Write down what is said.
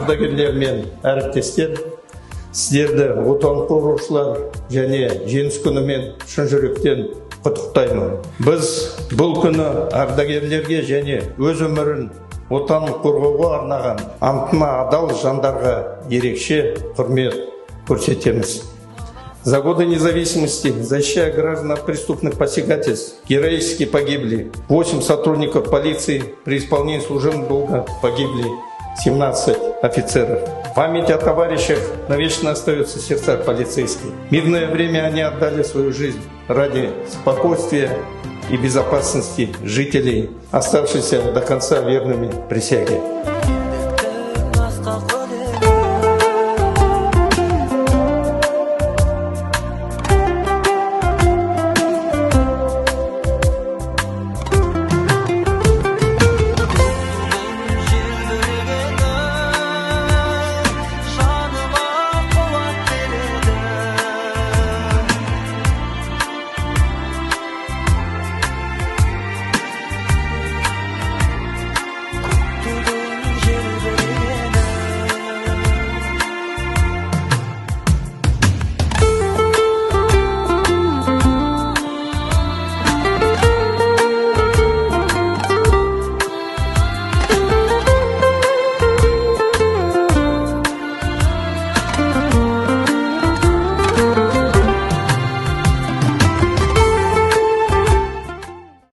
ардагерлер мен әріптестер, сіздерді отан қорғаушылар және жеңіс күнімен шын жүректен құттықтаймын. Біз бұл күні ардагерлерге және өз өмірін отан қорғауға арнаған антына адал жандарға ерекше құрмет көрсетеміз. За годы независимости, защищая граждан от преступных посягательств, героически погибли 8 сотрудников полиции, при исполнении служебного долга погибли 17 офицеров. Память о товарищах навечно остается в сердцах полицейских. В мирное время они отдали свою жизнь ради спокойствия и безопасности жителей, оставшихся до конца верными присяге.